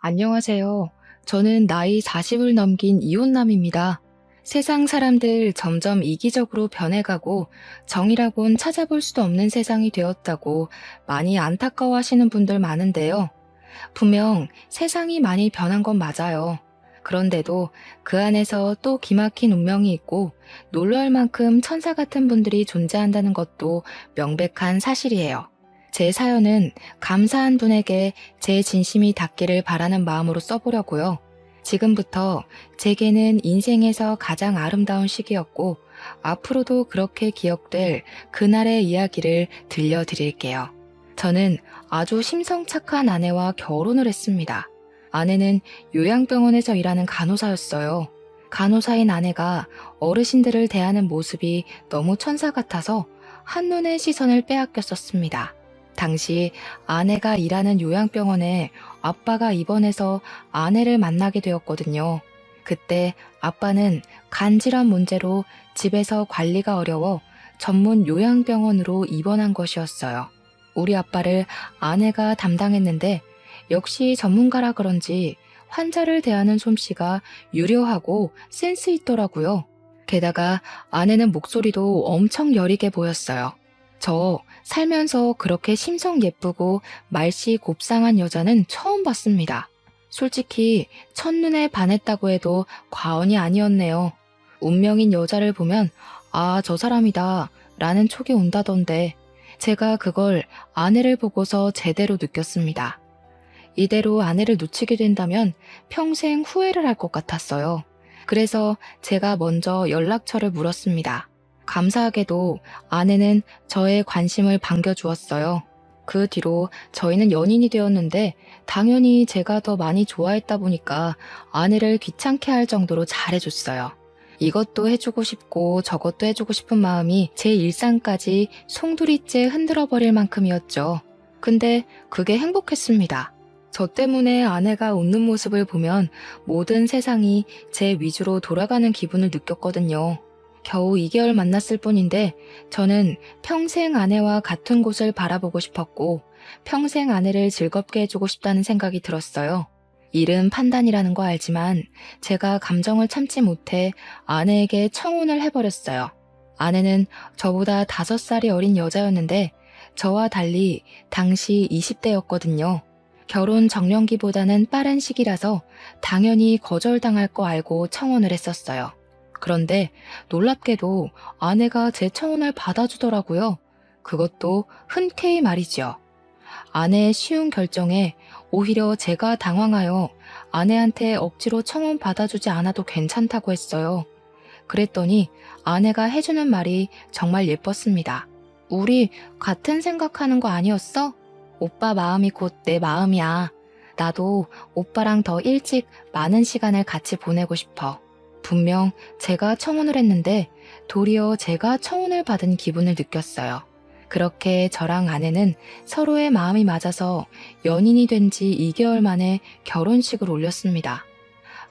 안녕하세요. 저는 나이 40을 넘긴 이혼남입니다. 세상 사람들 점점 이기적으로 변해가고 정이라곤 찾아볼 수도 없는 세상이 되었다고 많이 안타까워하시는 분들 많은데요. 분명 세상이 많이 변한 건 맞아요. 그런데도 그 안에서 또 기막힌 운명이 있고 놀랄 만큼 천사 같은 분들이 존재한다는 것도 명백한 사실이에요. 제 사연은 감사한 분에게 제 진심이 닿기를 바라는 마음으로 써보려고요. 지금부터 제게는 인생에서 가장 아름다운 시기였고 앞으로도 그렇게 기억될 그날의 이야기를 들려드릴게요. 저는 아주 심성착한 아내와 결혼을 했습니다. 아내는 요양병원에서 일하는 간호사였어요. 간호사인 아내가 어르신들을 대하는 모습이 너무 천사 같아서 한눈에 시선을 빼앗겼었습니다. 당시 아내가 일하는 요양병원에 아빠가 입원해서 아내를 만나게 되었거든요. 그때 아빠는 간질환 문제로 집에서 관리가 어려워 전문 요양병원으로 입원한 것이었어요. 우리 아빠를 아내가 담당했는데 역시 전문가라 그런지 환자를 대하는 솜씨가 유려하고 센스 있더라고요. 게다가 아내는 목소리도 엄청 여리게 보였어요. 저 살면서 그렇게 심성 예쁘고 말씨 곱상한 여자는 처음 봤습니다. 솔직히 첫눈에 반했다고 해도 과언이 아니었네요. 운명인 여자를 보면 아, 저 사람이다 라는 촉이 온다던데 제가 그걸 아내를 보고서 제대로 느꼈습니다. 이대로 아내를 놓치게 된다면 평생 후회를 할 것 같았어요. 그래서 제가 먼저 연락처를 물었습니다. 감사하게도 아내는 저의 관심을 반겨주었어요. 그 뒤로 저희는 연인이 되었는데 당연히 제가 더 많이 좋아했다 보니까 아내를 귀찮게 할 정도로 잘해줬어요. 이것도 해주고 싶고 저것도 해주고 싶은 마음이 제 일상까지 송두리째 흔들어버릴 만큼이었죠. 근데 그게 행복했습니다. 저 때문에 아내가 웃는 모습을 보면 모든 세상이 제 위주로 돌아가는 기분을 느꼈거든요. 겨우 2개월 만났을 뿐인데 저는 평생 아내와 같은 곳을 바라보고 싶었고 평생 아내를 즐겁게 해주고 싶다는 생각이 들었어요. 일은 판단이라는 거 알지만 제가 감정을 참지 못해 아내에게 청혼을 해버렸어요. 아내는 저보다 5살이 어린 여자였는데 저와 달리 당시 20대였거든요. 결혼 정년기보다는 빠른 시기라서 당연히 거절당할 거 알고 청혼을 했었어요. 그런데 놀랍게도 아내가 제 청혼을 받아주더라고요. 그것도 흔쾌히 말이죠. 아내의 쉬운 결정에 오히려 제가 당황하여 아내한테 억지로 청혼 받아주지 않아도 괜찮다고 했어요. 그랬더니 아내가 해주는 말이 정말 예뻤습니다. 우리 같은 생각하는 거 아니었어? 오빠 마음이 곧 내 마음이야. 나도 오빠랑 더 일찍 많은 시간을 같이 보내고 싶어. 분명 제가 청혼을 했는데 도리어 제가 청혼을 받은 기분을 느꼈어요. 그렇게 저랑 아내는 서로의 마음이 맞아서 연인이 된 지 2개월 만에 결혼식을 올렸습니다.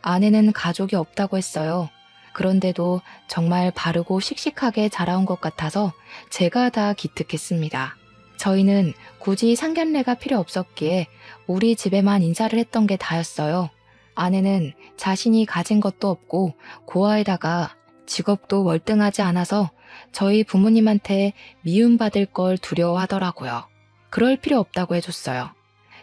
아내는 가족이 없다고 했어요. 그런데도 정말 바르고 씩씩하게 자라온 것 같아서 제가 다 기특했습니다. 저희는 굳이 상견례가 필요 없었기에 우리 집에만 인사를 했던 게 다였어요. 아내는 자신이 가진 것도 없고 고아에다가 직업도 월등하지 않아서 저희 부모님한테 미움받을 걸 두려워하더라고요. 그럴 필요 없다고 해줬어요.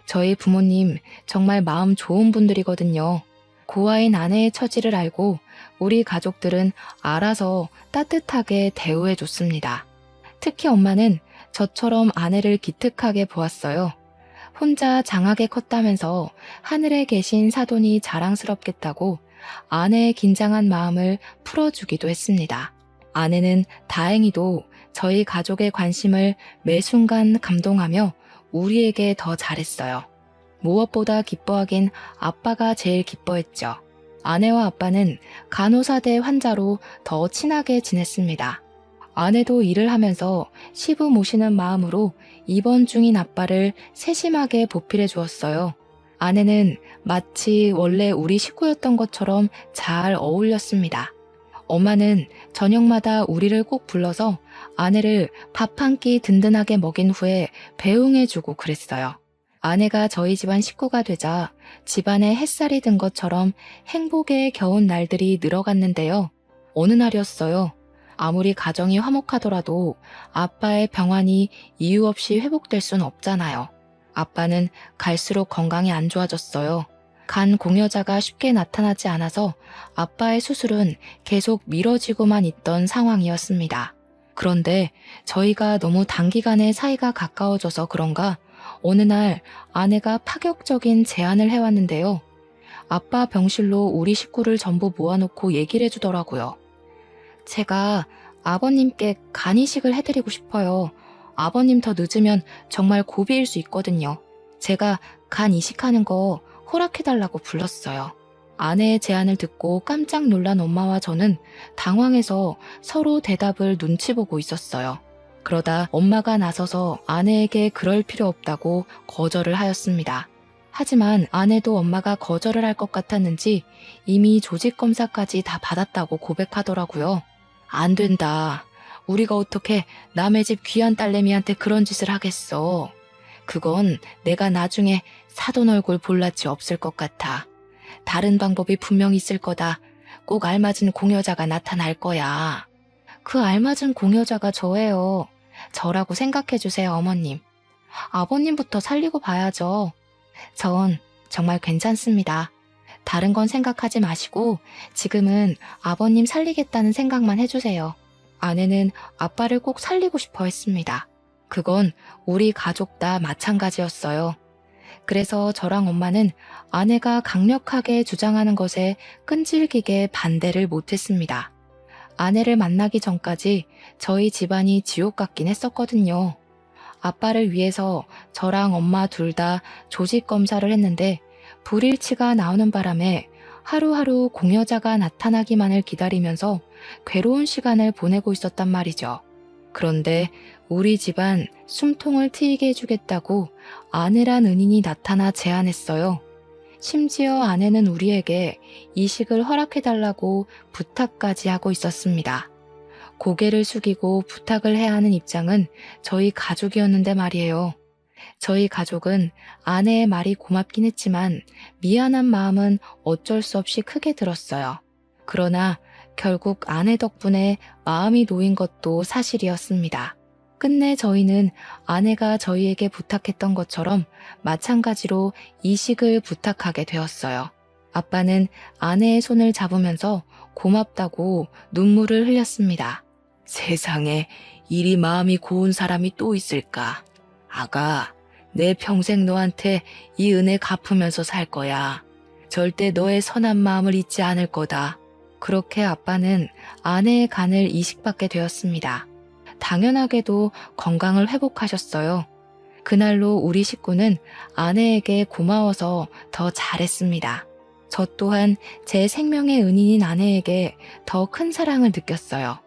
저희 부모님 정말 마음 좋은 분들이거든요. 고아인 아내의 처지를 알고 우리 가족들은 알아서 따뜻하게 대우해줬습니다. 특히 엄마는 저처럼 아내를 기특하게 보았어요. 혼자 장하게 컸다면서 하늘에 계신 사돈이 자랑스럽겠다고 아내의 긴장한 마음을 풀어주기도 했습니다. 아내는 다행히도 저희 가족의 관심을 매 순간 감동하며 우리에게 더 잘했어요. 무엇보다 기뻐하긴 아빠가 제일 기뻐했죠. 아내와 아빠는 간호사대 환자로 더 친하게 지냈습니다. 아내도 일을 하면서 시부 모시는 마음으로 입원 중인 아빠를 세심하게 보필해 주었어요. 아내는 마치 원래 우리 식구였던 것처럼 잘 어울렸습니다. 엄마는 저녁마다 우리를 꼭 불러서 아내를 밥 한 끼 든든하게 먹인 후에 배웅해주고 그랬어요. 아내가 저희 집안 식구가 되자 집안에 햇살이 든 것처럼 행복에 겨운 날들이 늘어갔는데요. 어느 날이었어요. 아무리 가정이 화목하더라도 아빠의 병환이 이유 없이 회복될 순 없잖아요. 아빠는 갈수록 건강이 안 좋아졌어요. 간 공여자가 쉽게 나타나지 않아서 아빠의 수술은 계속 미뤄지고만 있던 상황이었습니다. 그런데 저희가 너무 단기간에 사이가 가까워져서 그런가 어느 날 아내가 파격적인 제안을 해왔는데요. 아빠 병실로 우리 식구를 전부 모아놓고 얘기를 해주더라고요. 제가 아버님께 간 이식을 해드리고 싶어요. 아버님 더 늦으면 정말 고비일 수 있거든요. 제가 간 이식하는 거 허락해달라고 불렀어요. 아내의 제안을 듣고 깜짝 놀란 엄마와 저는 당황해서 서로 대답을 눈치 보고 있었어요. 그러다 엄마가 나서서 아내에게 그럴 필요 없다고 거절을 하였습니다. 하지만 아내도 엄마가 거절을 할 것 같았는지 이미 조직검사까지 다 받았다고 고백하더라고요. 안 된다. 우리가 어떻게 남의 집 귀한 딸내미한테 그런 짓을 하겠어. 그건 내가 나중에 사돈 얼굴 볼 낯이 없을 것 같아. 다른 방법이 분명 있을 거다. 꼭 알맞은 공여자가 나타날 거야. 그 알맞은 공여자가 저예요. 저라고 생각해 주세요, 어머님. 아버님부터 살리고 봐야죠. 전 정말 괜찮습니다. 다른 건 생각하지 마시고 지금은 아버님 살리겠다는 생각만 해주세요. 아내는 아빠를 꼭 살리고 싶어 했습니다. 그건 우리 가족 다 마찬가지였어요. 그래서 저랑 엄마는 아내가 강력하게 주장하는 것에 끈질기게 반대를 못했습니다. 아내를 만나기 전까지 저희 집안이 지옥 같긴 했었거든요. 아빠를 위해서 저랑 엄마 둘 다 조직 검사를 했는데 불일치가 나오는 바람에 하루하루 공여자가 나타나기만을 기다리면서 괴로운 시간을 보내고 있었단 말이죠. 그런데 우리 집안 숨통을 트이게 해주겠다고 아내란 은인이 나타나 제안했어요. 심지어 아내는 우리에게 이식을 허락해달라고 부탁까지 하고 있었습니다. 고개를 숙이고 부탁을 해야 하는 입장은 저희 가족이었는데 말이에요. 저희 가족은 아내의 말이 고맙긴 했지만 미안한 마음은 어쩔 수 없이 크게 들었어요. 그러나 결국 아내 덕분에 마음이 놓인 것도 사실이었습니다. 끝내 저희는 아내가 저희에게 부탁했던 것처럼 마찬가지로 이식을 부탁하게 되었어요. 아빠는 아내의 손을 잡으면서 고맙다고 눈물을 흘렸습니다. 세상에 이리 마음이 고운 사람이 또 있을까? 아가, 내 평생 너한테 이 은혜 갚으면서 살 거야. 절대 너의 선한 마음을 잊지 않을 거다. 그렇게 아빠는 아내의 간을 이식받게 되었습니다. 당연하게도 건강을 회복하셨어요. 그날로 우리 식구는 아내에게 고마워서 더 잘했습니다. 저 또한 제 생명의 은인인 아내에게 더 큰 사랑을 느꼈어요.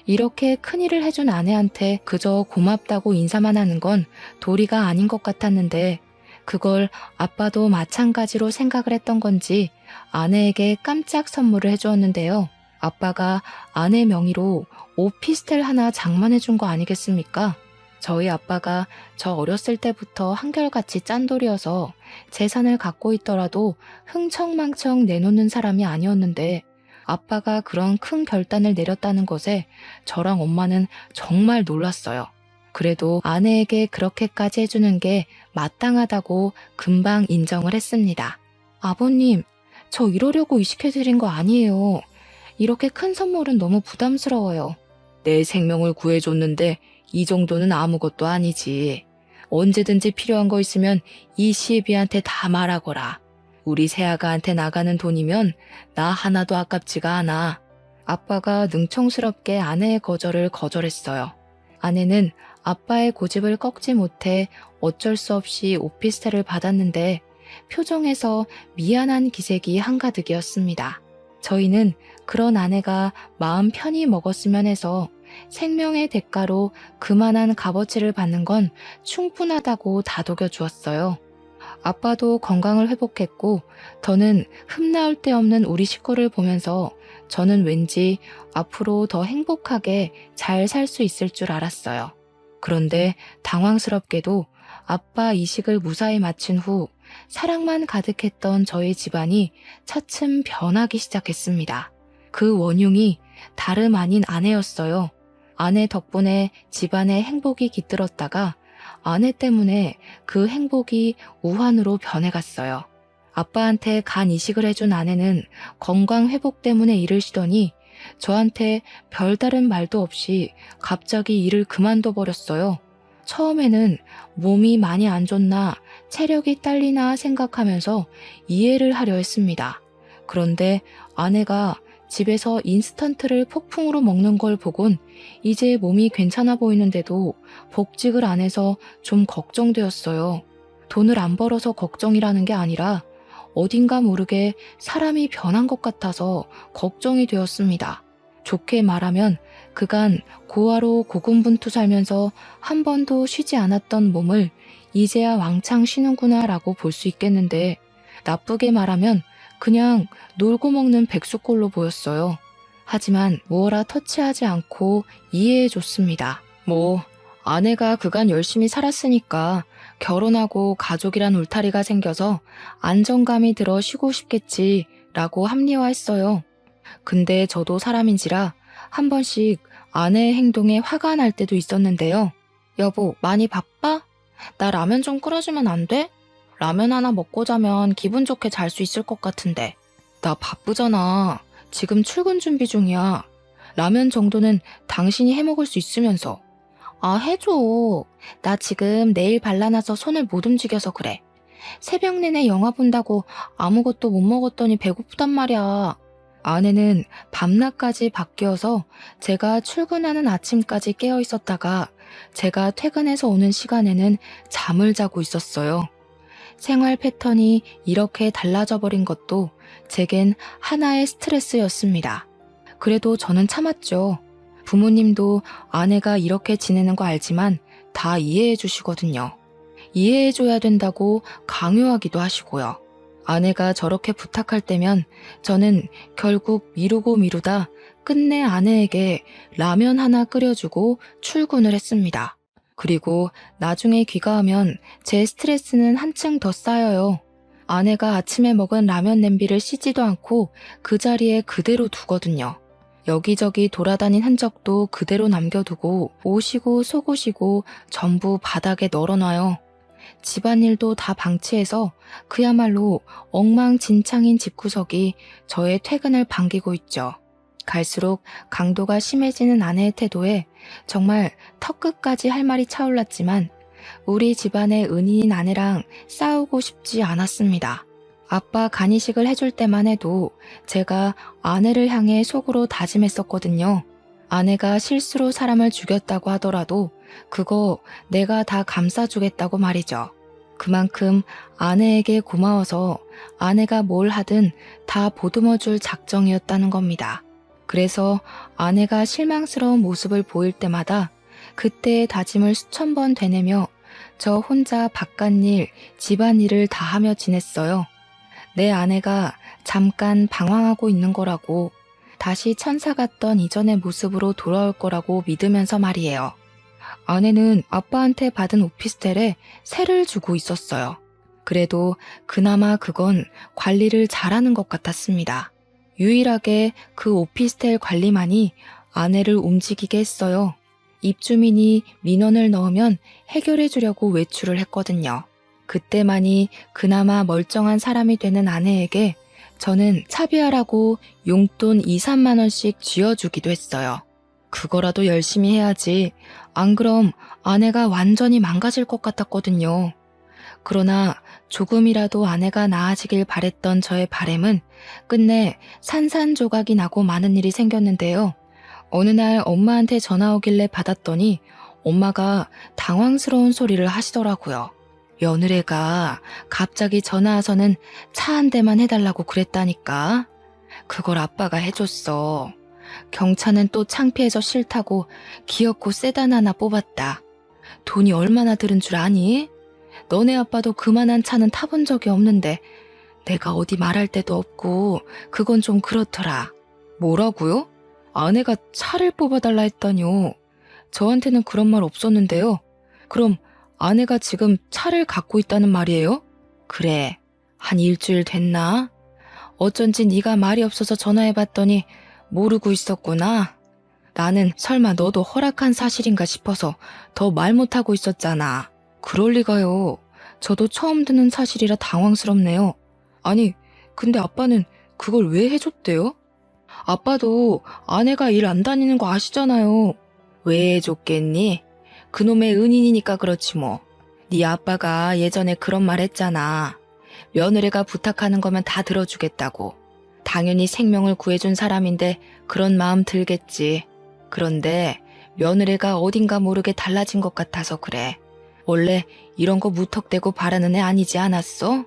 이렇게 큰일을 해준 아내한테 그저 고맙다고 인사만 하는 건 도리가 아닌 것 같았는데 그걸 아빠도 마찬가지로 생각을 했던 건지 아내에게 깜짝 선물을 해주었는데요. 아빠가 아내 명의로 오피스텔 하나 장만해 준 거 아니겠습니까? 저희 아빠가 저 어렸을 때부터 한결같이 짠돌이어서 재산을 갖고 있더라도 흥청망청 내놓는 사람이 아니었는데 아빠가 그런 큰 결단을 내렸다는 것에 저랑 엄마는 정말 놀랐어요. 그래도 아내에게 그렇게까지 해주는 게 마땅하다고 금방 인정을 했습니다. 아버님, 저 이러려고 이식해드린 거 아니에요. 이렇게 큰 선물은 너무 부담스러워요. 내 생명을 구해줬는데 이 정도는 아무것도 아니지. 언제든지 필요한 거 있으면 이 시애비한테 다 말하거라. 우리 새아가한테 나가는 돈이면 나 하나도 아깝지가 않아. 아빠가 능청스럽게 아내의 거절을 거절했어요. 아내는 아빠의 고집을 꺾지 못해 어쩔 수 없이 오피스텔을 받았는데 표정에서 미안한 기색이 한가득이었습니다. 저희는 그런 아내가 마음 편히 먹었으면 해서 생명의 대가로 그만한 값어치를 받는 건 충분하다고 다독여 주었어요. 아빠도 건강을 회복했고 저는 흠나올 데 없는 우리 식구를 보면서 저는 왠지 앞으로 더 행복하게 잘 살 수 있을 줄 알았어요. 그런데 당황스럽게도 아빠 이식을 무사히 마친 후 사랑만 가득했던 저희 집안이 차츰 변하기 시작했습니다. 그 원흉이 다름 아닌 아내였어요. 아내 덕분에 집안에 행복이 깃들었다가 아내 때문에 그 행복이 우환으로 변해갔어요. 아빠한테 간 이식을 해준 아내는 건강 회복 때문에 일을 쉬더니 저한테 별다른 말도 없이 갑자기 일을 그만둬 버렸어요. 처음에는 몸이 많이 안 좋나 체력이 딸리나 생각하면서 이해를 하려 했습니다. 그런데 아내가 집에서 인스턴트를 폭풍으로 먹는 걸 보곤 이제 몸이 괜찮아 보이는데도 복직을 안 해서 좀 걱정되었어요. 돈을 안 벌어서 걱정이라는 게 아니라 어딘가 모르게 사람이 변한 것 같아서 걱정이 되었습니다. 좋게 말하면 그간 고아로 고군분투 살면서 한 번도 쉬지 않았던 몸을 이제야 왕창 쉬는구나 라고 볼 수 있겠는데, 나쁘게 말하면 그냥 놀고 먹는 백수꼴로 보였어요. 하지만 무어라 터치하지 않고 이해해줬습니다. 아내가 그간 열심히 살았으니까 결혼하고 가족이란 울타리가 생겨서 안정감이 들어 쉬고 싶겠지 라고 합리화했어요. 근데 저도 사람인지라 한 번씩 아내의 행동에 화가 날 때도 있었는데요. 여보, 많이 바빠? 나 라면 좀 끓여주면 안 돼? 라면 하나 먹고 자면 기분 좋게 잘 수 있을 것 같은데. 나 바쁘잖아. 지금 출근 준비 중이야. 라면 정도는 당신이 해먹을 수 있으면서. 아, 해줘. 나 지금 내일 발라놔서 손을 못 움직여서 그래. 새벽 내내 영화 본다고 아무것도 못 먹었더니 배고프단 말이야. 아내는 밤낮까지 바뀌어서 제가 출근하는 아침까지 깨어 있었다가 제가 퇴근해서 오는 시간에는 잠을 자고 있었어요. 생활 패턴이 이렇게 달라져 버린 것도 제겐 하나의 스트레스였습니다. 그래도 저는 참았죠. 부모님도 아내가 이렇게 지내는 거 알지만 다 이해해 주시거든요. 이해해 줘야 된다고 강요하기도 하시고요. 아내가 저렇게 부탁할 때면 저는 결국 미루고 미루다 끝내 아내에게 라면 하나 끓여주고 출근을 했습니다. 그리고 나중에 귀가하면 제 스트레스는 한층 더 쌓여요. 아내가 아침에 먹은 라면 냄비를 씻지도 않고 그 자리에 그대로 두거든요. 여기저기 돌아다닌 흔적도 그대로 남겨두고 옷이고 속옷이고 전부 바닥에 널어놔요. 집안일도 다 방치해서 그야말로 엉망진창인 집구석이 저의 퇴근을 반기고 있죠. 갈수록 강도가 심해지는 아내의 태도에 정말 턱끝까지 할 말이 차올랐지만 우리 집안의 은인인 아내랑 싸우고 싶지 않았습니다. 아빠 간이식을 해줄 때만 해도 제가 아내를 향해 속으로 다짐했었거든요. 아내가 실수로 사람을 죽였다고 하더라도 그거 내가 다 감싸주겠다고 말이죠. 그만큼 아내에게 고마워서 아내가 뭘 하든 다 보듬어줄 작정이었다는 겁니다. 그래서 아내가 실망스러운 모습을 보일 때마다 그때의 다짐을 수천 번 되뇌며 저 혼자 바깥일, 집안일을 다 하며 지냈어요. 내 아내가 잠깐 방황하고 있는 거라고, 다시 천사 같던 이전의 모습으로 돌아올 거라고 믿으면서 말이에요. 아내는 아빠한테 받은 오피스텔에 세를 주고 있었어요. 그래도 그나마 그건 관리를 잘하는 것 같았습니다. 유일하게 그 오피스텔 관리만이 아내를 움직이게 했어요. 입주민이 민원을 넣으면 해결해 주려고 외출을 했거든요. 그때만이 그나마 멀쩡한 사람이 되는 아내에게 저는 차비하라고 용돈 2, 3만 원씩 쥐어주기도 했어요. 그거라도 열심히 해야지. 안 그럼 아내가 완전히 망가질 것 같았거든요. 그러나 조금이라도 아내가 나아지길 바랬던 저의 바램은 끝내 산산조각이 나고 많은 일이 생겼는데요. 어느 날 엄마한테 전화 오길래 받았더니 엄마가 당황스러운 소리를 하시더라고요. 며느리가 갑자기 전화 와서는 차 한 대만 해달라고 그랬다니까. 그걸 아빠가 해줬어. 경차는 또 창피해서 싫다고 귀엽고 세단 하나 뽑았다. 돈이 얼마나 들은 줄 아니? 너네 아빠도 그만한 차는 타본 적이 없는데 내가 어디 말할 데도 없고 그건 좀 그렇더라. 뭐라고요? 아내가 차를 뽑아달라 했다뇨. 저한테는 그런 말 없었는데요. 그럼 아내가 지금 차를 갖고 있다는 말이에요? 그래, 한 일주일 됐나? 어쩐지 네가 말이 없어서 전화해봤더니 모르고 있었구나. 나는 설마 너도 허락한 사실인가 싶어서 더 말 못하고 있었잖아. 그럴 리가요. 저도 처음 듣는 사실이라 당황스럽네요. 아니, 근데 아빠는 그걸 왜 해줬대요? 아빠도 아내가 일 안 다니는 거 아시잖아요. 왜 해줬겠니? 그놈의 은인이니까 그렇지 뭐. 네 아빠가 예전에 그런 말 했잖아. 며느리가 부탁하는 거면 다 들어주겠다고. 당연히 생명을 구해준 사람인데 그런 마음 들겠지. 그런데 며느리가 어딘가 모르게 달라진 것 같아서 그래. 원래 이런 거 무턱대고 바라는 애 아니지 않았어?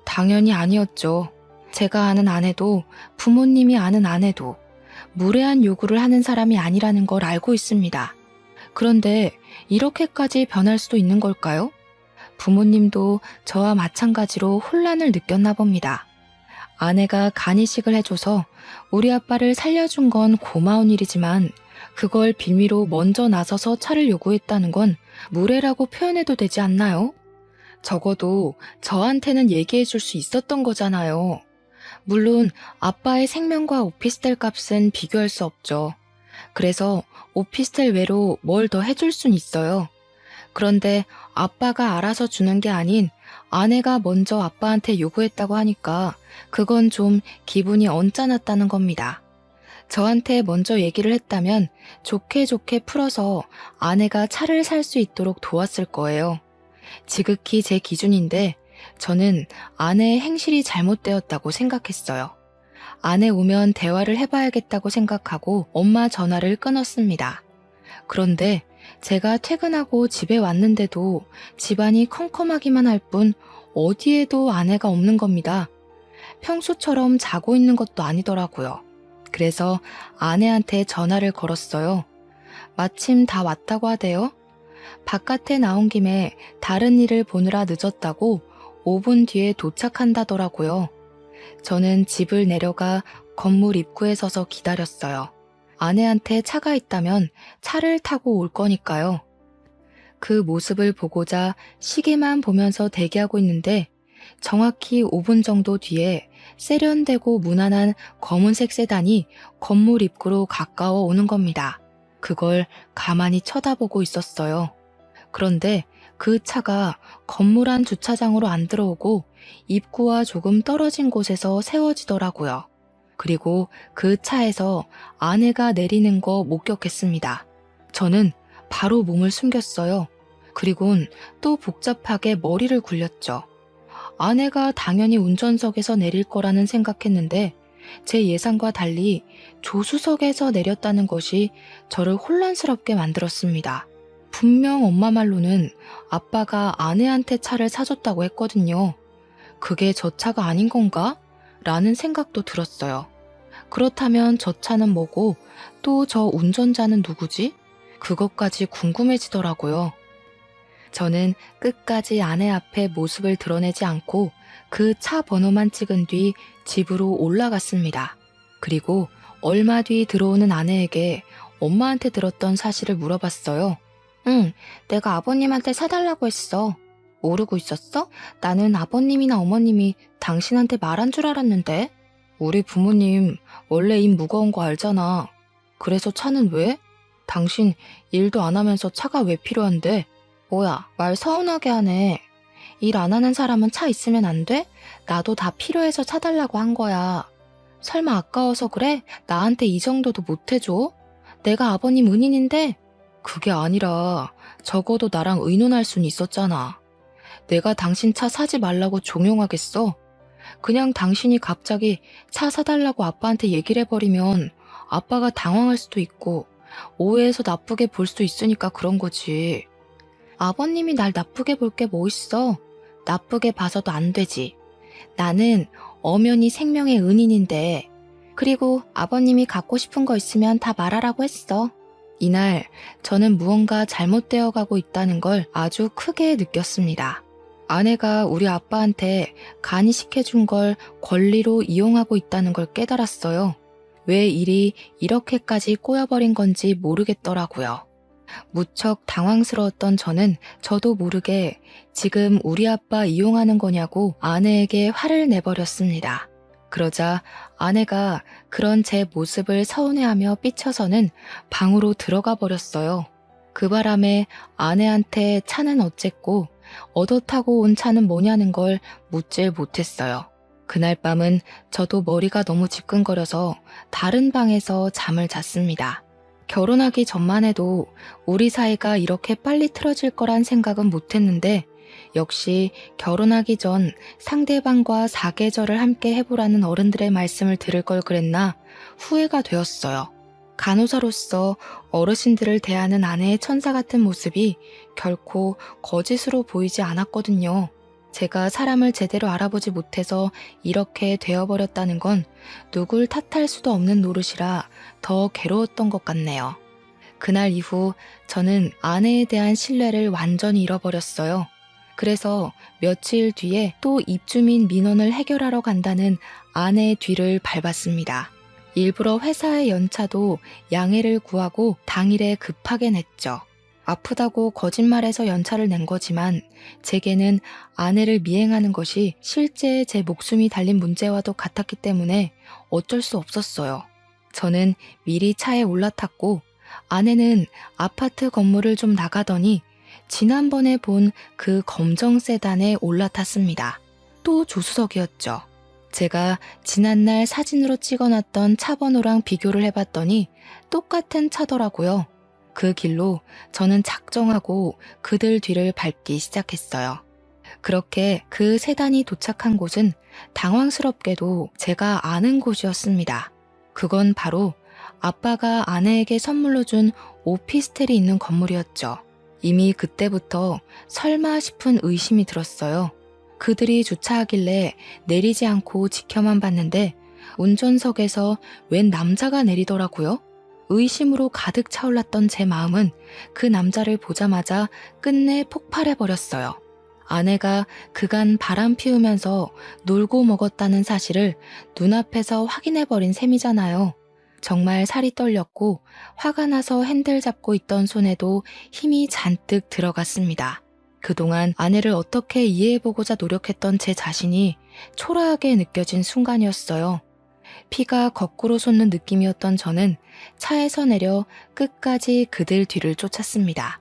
당연히 아니었죠. 제가 아는 아내도 부모님이 아는 아내도 무례한 요구를 하는 사람이 아니라는 걸 알고 있습니다. 그런데 이렇게까지 변할 수도 있는 걸까요? 부모님도 저와 마찬가지로 혼란을 느꼈나 봅니다. 아내가 간이식을 해줘서 우리 아빠를 살려준 건 고마운 일이지만 그걸 빌미로 먼저 나서서 차를 요구했다는 건 무례라고 표현해도 되지 않나요? 적어도 저한테는 얘기해 줄 수 있었던 거잖아요. 물론 아빠의 생명과 오피스텔 값은 비교할 수 없죠. 그래서 오피스텔 외로 뭘 더 해줄 순 있어요. 그런데 아빠가 알아서 주는 게 아닌 아내가 먼저 아빠한테 요구했다고 하니까 그건 좀 기분이 언짢았다는 겁니다. 저한테 먼저 얘기를 했다면 좋게 좋게 풀어서 아내가 차를 살 수 있도록 도왔을 거예요. 지극히 제 기준인데 저는 아내의 행실이 잘못되었다고 생각했어요. 아내 오면 대화를 해봐야겠다고 생각하고 엄마 전화를 끊었습니다. 그런데 제가 퇴근하고 집에 왔는데도 집안이 컴컴하기만 할 뿐 어디에도 아내가 없는 겁니다. 평소처럼 자고 있는 것도 아니더라고요. 그래서 아내한테 전화를 걸었어요. 마침 다 왔다고 하대요. 바깥에 나온 김에 다른 일을 보느라 늦었다고 5분 뒤에 도착한다더라고요. 저는 집을 내려가 건물 입구에 서서 기다렸어요. 아내한테 차가 있다면 차를 타고 올 거니까요. 그 모습을 보고자 시계만 보면서 대기하고 있는데 정확히 5분 정도 뒤에 세련되고 무난한 검은색 세단이 건물 입구로 가까워 오는 겁니다. 그걸 가만히 쳐다보고 있었어요. 그런데 그 차가 건물 안 주차장으로 안 들어오고 입구와 조금 떨어진 곳에서 세워지더라고요. 그리고 그 차에서 아내가 내리는 거 목격했습니다. 저는 바로 몸을 숨겼어요. 그리곤 또 복잡하게 머리를 굴렸죠. 아내가 당연히 운전석에서 내릴 거라는 생각했는데 제 예상과 달리 조수석에서 내렸다는 것이 저를 혼란스럽게 만들었습니다. 분명 엄마 말로는 아빠가 아내한테 차를 사줬다고 했거든요. 그게 저 차가 아닌 건가? 라는 생각도 들었어요. 그렇다면 저 차는 뭐고 또 저 운전자는 누구지? 그것까지 궁금해지더라고요. 저는 끝까지 아내 앞에 모습을 드러내지 않고 그 차 번호만 찍은 뒤 집으로 올라갔습니다. 그리고 얼마 뒤 들어오는 아내에게 엄마한테 들었던 사실을 물어봤어요. 응, 내가 아버님한테 사달라고 했어. 모르고 있었어? 나는 아버님이나 어머님이 당신한테 말한 줄 알았는데. 우리 부모님 원래 입 무거운 거 알잖아. 그래서 차는 왜? 당신 일도 안 하면서 차가 왜 필요한데? 뭐야, 말 서운하게 하네. 일 안 하는 사람은 차 있으면 안 돼? 나도 다 필요해서 사달라고 한 거야. 설마 아까워서 그래? 나한테 이 정도도 못 해줘? 내가 아버님 은인인데? 그게 아니라 적어도 나랑 의논할 순 있었잖아. 내가 당신 차 사지 말라고 종용하겠어? 그냥 당신이 갑자기 차 사달라고 아빠한테 얘기를 해버리면 아빠가 당황할 수도 있고 오해해서 나쁘게 볼 수도 있으니까 그런 거지. 아버님이 날 나쁘게 볼 게 뭐 있어? 나쁘게 봐서도 안 되지. 나는 엄연히 생명의 은인인데. 그리고 아버님이 갖고 싶은 거 있으면 다 말하라고 했어. 이날 저는 무언가 잘못되어 가고 있다는 걸 아주 크게 느꼈습니다. 아내가 우리 아빠한테 간이식해준 걸 권리로 이용하고 있다는 걸 깨달았어요. 왜 일이 이렇게까지 꼬여버린 건지 모르겠더라고요. 무척 당황스러웠던 저는 저도 모르게 지금 우리 아빠 이용하는 거냐고 아내에게 화를 내버렸습니다. 그러자 아내가 그런 제 모습을 서운해하며 삐쳐서는 방으로 들어가 버렸어요. 그 바람에 아내한테 차는 어쨌고 얻어 타고 온 차는 뭐냐는 걸 묻질 못했어요. 그날 밤은 저도 머리가 너무 지끈거려서 다른 방에서 잠을 잤습니다. 결혼하기 전만 해도 우리 사이가 이렇게 빨리 틀어질 거란 생각은 못했는데 역시 결혼하기 전 상대방과 사계절을 함께 해보라는 어른들의 말씀을 들을 걸 그랬나 후회가 되었어요. 간호사로서 어르신들을 대하는 아내의 천사 같은 모습이 결코 거짓으로 보이지 않았거든요. 제가 사람을 제대로 알아보지 못해서 이렇게 되어버렸다는 건 누굴 탓할 수도 없는 노릇이라 더 괴로웠던 것 같네요. 그날 이후 저는 아내에 대한 신뢰를 완전히 잃어버렸어요. 그래서 며칠 뒤에 또 입주민 민원을 해결하러 간다는 아내의 뒤를 밟았습니다. 일부러 회사의 연차도 양해를 구하고 당일에 급하게 냈죠. 아프다고 거짓말해서 연차를 낸 거지만 제게는 아내를 미행하는 것이 실제 제 목숨이 달린 문제와도 같았기 때문에 어쩔 수 없었어요. 저는 미리 차에 올라탔고 아내는 아파트 건물을 좀 나가더니 지난번에 본 그 검정 세단에 올라탔습니다. 또 조수석이었죠. 제가 지난날 사진으로 찍어놨던 차 번호랑 비교를 해봤더니 똑같은 차더라고요. 그 길로 저는 작정하고 그들 뒤를 밟기 시작했어요. 그렇게 그 세단이 도착한 곳은 당황스럽게도 제가 아는 곳이었습니다. 그건 바로 아빠가 아내에게 선물로 준 오피스텔이 있는 건물이었죠. 이미 그때부터 설마 싶은 의심이 들었어요. 그들이 주차하길래 내리지 않고 지켜만 봤는데 운전석에서 웬 남자가 내리더라고요. 의심으로 가득 차올랐던 제 마음은 그 남자를 보자마자 끝내 폭발해버렸어요. 아내가 그간 바람 피우면서 놀고 먹었다는 사실을 눈앞에서 확인해버린 셈이잖아요. 정말 살이 떨렸고 화가 나서 핸들 잡고 있던 손에도 힘이 잔뜩 들어갔습니다. 그동안 아내를 어떻게 이해해보고자 노력했던 제 자신이 초라하게 느껴진 순간이었어요. 피가 거꾸로 솟는 느낌이었던 저는 차에서 내려 끝까지 그들 뒤를 쫓았습니다.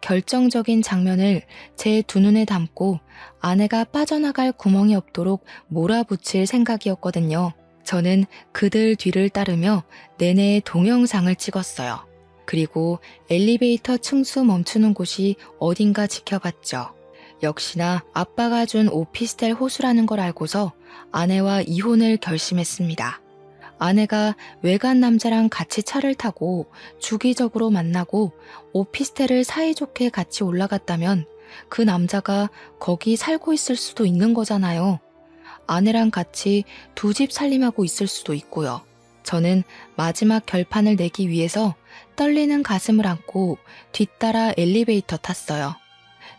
결정적인 장면을 제 두 눈에 담고 아내가 빠져나갈 구멍이 없도록 몰아붙일 생각이었거든요. 저는 그들 뒤를 따르며 내내 동영상을 찍었어요. 그리고 엘리베이터 층수 멈추는 곳이 어딘가 지켜봤죠. 역시나 아빠가 준 오피스텔 호수라는 걸 알고서 아내와 이혼을 결심했습니다. 아내가 외간 남자랑 같이 차를 타고 주기적으로 만나고 오피스텔을 사이좋게 같이 올라갔다면 그 남자가 거기 살고 있을 수도 있는 거잖아요. 아내랑 같이 두 집 살림하고 있을 수도 있고요. 저는 마지막 결판을 내기 위해서 떨리는 가슴을 안고 뒤따라 엘리베이터 탔어요.